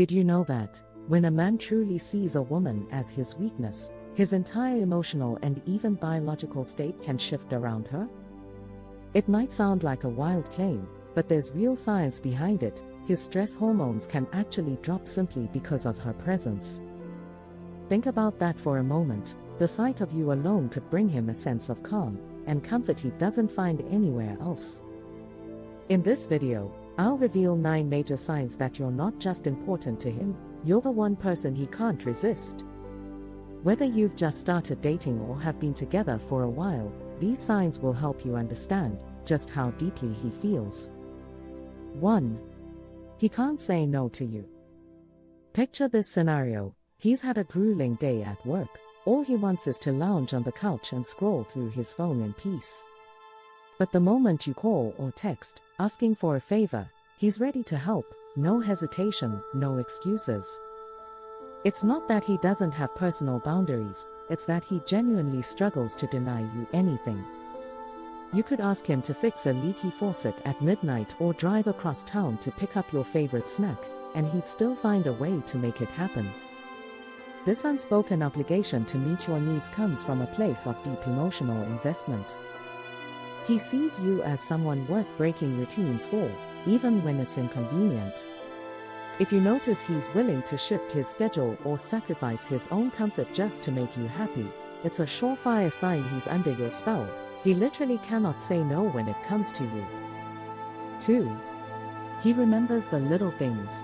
Did you know that, when a man truly sees a woman as his weakness, his entire emotional and even biological state can shift around her? It might sound like a wild claim, but there's real science behind it. His stress hormones can actually drop simply because of her presence. Think about that for a moment. The sight of you alone could bring him a sense of calm and comfort he doesn't find anywhere else. In this video, I'll reveal 9 major signs that you're not just important to him, you're the one person he can't resist. Whether you've just started dating or have been together for a while, these signs will help you understand just how deeply he feels. 1. He can't say no to you. Picture this scenario. He's had a grueling day at work. All he wants is to lounge on the couch and scroll through his phone in peace. But the moment you call or text, asking for a favor, he's ready to help. No hesitation, no excuses. It's not that he doesn't have personal boundaries, it's that he genuinely struggles to deny you anything. You could ask him to fix a leaky faucet at midnight or drive across town to pick up your favorite snack, and he'd still find a way to make it happen. This unspoken obligation to meet your needs comes from a place of deep emotional investment. He sees you as someone worth breaking routines for, even when it's inconvenient. If you notice he's willing to shift his schedule or sacrifice his own comfort just to make you happy, it's a surefire sign he's under your spell. He literally cannot say no when it comes to you. 2. He remembers the little things.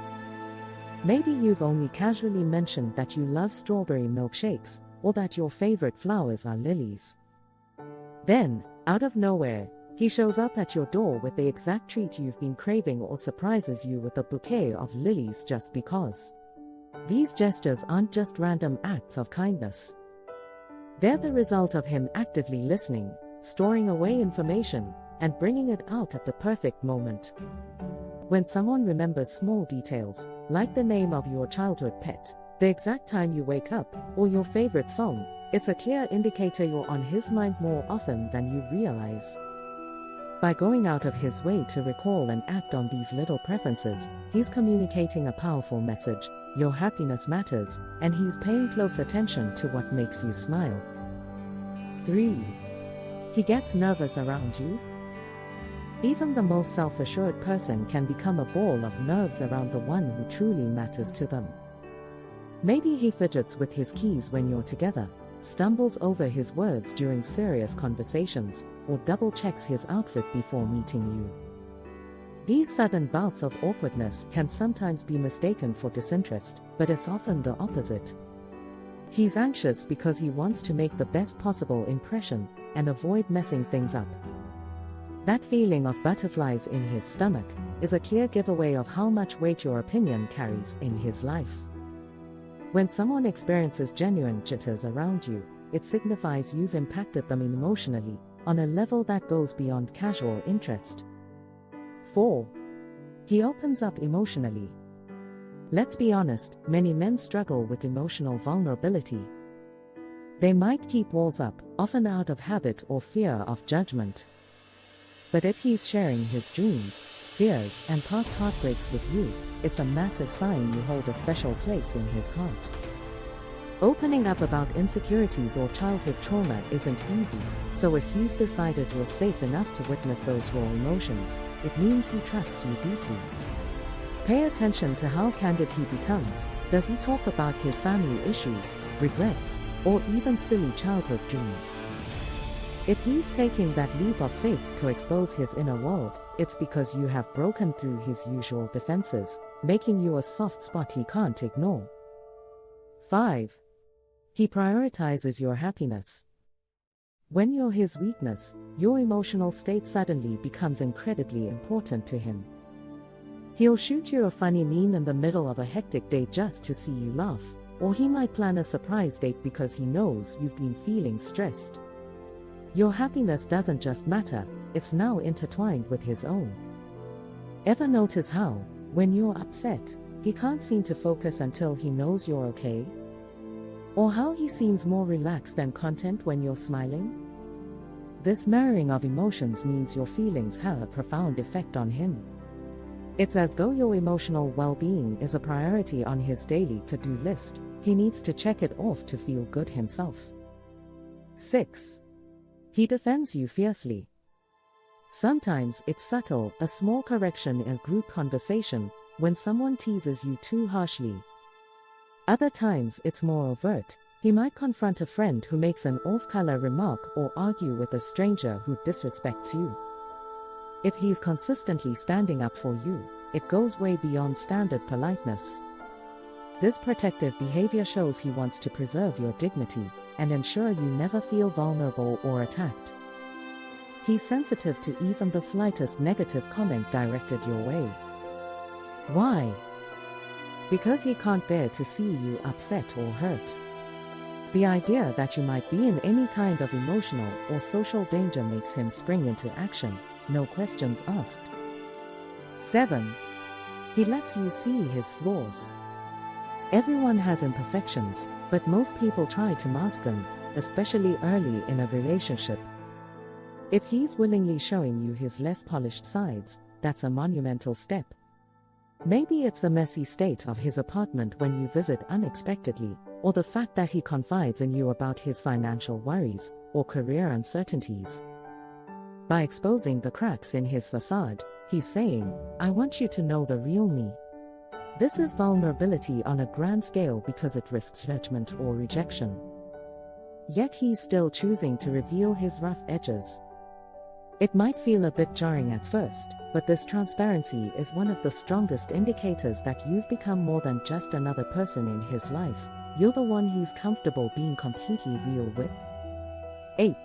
Maybe you've only casually mentioned that you love strawberry milkshakes, or that your favorite flowers are lilies. Then, out of nowhere, he shows up at your door with the exact treat you've been craving or surprises you with a bouquet of lilies just because. These gestures aren't just random acts of kindness. They're the result of him actively listening, storing away information, and bringing it out at the perfect moment. When someone remembers small details, like the name of your childhood pet, the exact time you wake up, or your favorite song, it's a clear indicator you're on his mind more often than you realize. By going out of his way to recall and act on these little preferences, he's communicating a powerful message. Your happiness matters, and he's paying close attention to what makes you smile. 3. He gets nervous around you. Even the most self-assured person can become a ball of nerves around the one who truly matters to them. Maybe he fidgets with his keys when you're together, stumbles over his words during serious conversations, or double-checks his outfit before meeting you. These sudden bouts of awkwardness can sometimes be mistaken for disinterest, but it's often the opposite. He's anxious because he wants to make the best possible impression and avoid messing things up. That feeling of butterflies in his stomach is a clear giveaway of how much weight your opinion carries in his life. When someone experiences genuine jitters around you, it signifies you've impacted them emotionally, on a level that goes beyond casual interest. 4. He opens up emotionally. Let's be honest, many men struggle with emotional vulnerability. They might keep walls up, often out of habit or fear of judgment. But if he's sharing his dreams, fears, and past heartbreaks with you, it's a massive sign you hold a special place in his heart. Opening up about insecurities or childhood trauma isn't easy, so if he's decided you're safe enough to witness those raw emotions, it means he trusts you deeply. Pay attention to how candid he becomes. Does he talk about his family issues, regrets, or even silly childhood dreams? If he's taking that leap of faith to expose his inner world, it's because you have broken through his usual defenses, making you a soft spot he can't ignore. 5. He prioritizes your happiness. When you're his weakness, your emotional state suddenly becomes incredibly important to him. He'll shoot you a funny meme in the middle of a hectic day just to see you laugh, or he might plan a surprise date because he knows you've been feeling stressed. Your happiness doesn't just matter, it's now intertwined with his own. Ever notice how, when you're upset, he can't seem to focus until he knows you're okay? Or how he seems more relaxed and content when you're smiling? This mirroring of emotions means your feelings have a profound effect on him. It's as though your emotional well-being is a priority on his daily to-do list. He needs to check it off to feel good himself. 6. He defends you fiercely. Sometimes it's subtle, a small correction in a group conversation, when someone teases you too harshly. Other times it's more overt. He might confront a friend who makes an off-color remark or argue with a stranger who disrespects you. If he's consistently standing up for you, it goes way beyond standard politeness. This protective behavior shows he wants to preserve your dignity and ensure you never feel vulnerable or attacked. He's sensitive to even the slightest negative comment directed your way. Why? Because he can't bear to see you upset or hurt. The idea that you might be in any kind of emotional or social danger makes him spring into action, no questions asked. 7. He lets you see his flaws. Everyone has imperfections, but most people try to mask them, especially early in a relationship. If he's willingly showing you his less polished sides, that's a monumental step. Maybe it's the messy state of his apartment when you visit unexpectedly, or the fact that he confides in you about his financial worries or career uncertainties. By exposing the cracks in his facade, he's saying, I want you to know the real me. This is vulnerability on a grand scale because it risks judgment or rejection. Yet he's still choosing to reveal his rough edges. It might feel a bit jarring at first, but this transparency is one of the strongest indicators that you've become more than just another person in his life. You're the one he's comfortable being completely real with. 8.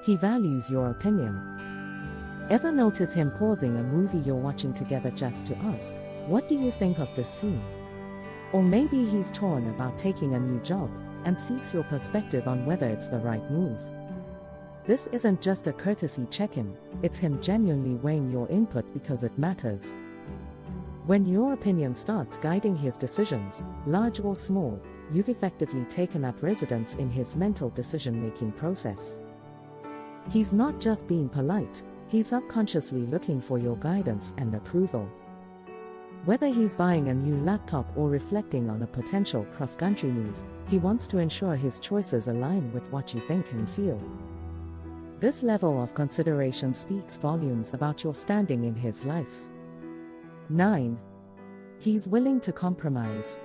He values your opinion. Ever notice him pausing a movie you're watching together just to ask, what do you think of this scene? Or maybe he's torn about taking a new job and seeks your perspective on whether it's the right move. This isn't just a courtesy check-in, it's him genuinely weighing your input because it matters. When your opinion starts guiding his decisions, large or small, you've effectively taken up residence in his mental decision-making process. He's not just being polite, he's subconsciously looking for your guidance and approval. Whether he's buying a new laptop or reflecting on a potential cross-country move, he wants to ensure his choices align with what you think and feel. This level of consideration speaks volumes about your standing in his life. 9. He's willing to compromise.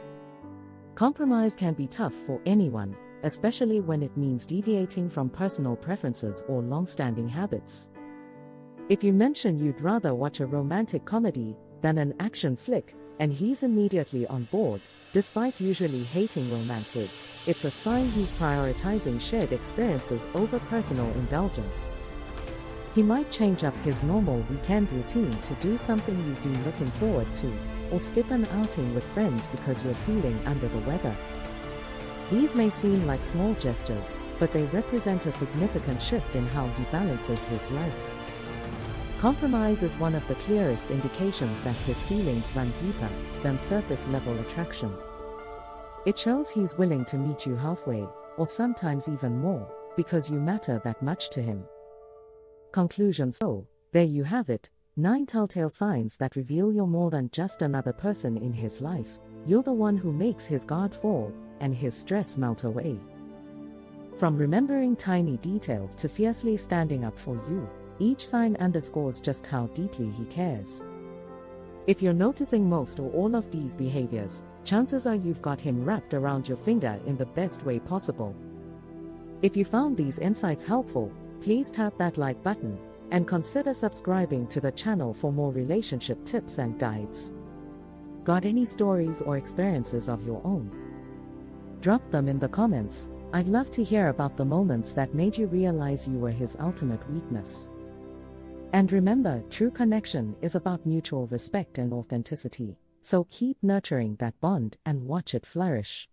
Compromise can be tough for anyone, especially when it means deviating from personal preferences or long-standing habits. If you mention you'd rather watch a romantic comedy than an action flick, and he's immediately on board, despite usually hating romances, it's a sign he's prioritizing shared experiences over personal indulgence. He might change up his normal weekend routine to do something you've been looking forward to, or skip an outing with friends because you're feeling under the weather. These may seem like small gestures, but they represent a significant shift in how he balances his life. Compromise is one of the clearest indications that his feelings run deeper than surface-level attraction. It shows he's willing to meet you halfway, or sometimes even more, because you matter that much to him. Conclusion. So, there you have it, 9 telltale signs that reveal you're more than just another person in his life. You're the one who makes his guard fall, and his stress melt away. From remembering tiny details to fiercely standing up for you, each sign underscores just how deeply he cares. If you're noticing most or all of these behaviors, chances are you've got him wrapped around your finger in the best way possible. If you found these insights helpful, please tap that like button, and consider subscribing to the channel for more relationship tips and guides. Got any stories or experiences of your own? Drop them in the comments. I'd love to hear about the moments that made you realize you were his ultimate weakness. And remember, true connection is about mutual respect and authenticity, so keep nurturing that bond and watch it flourish.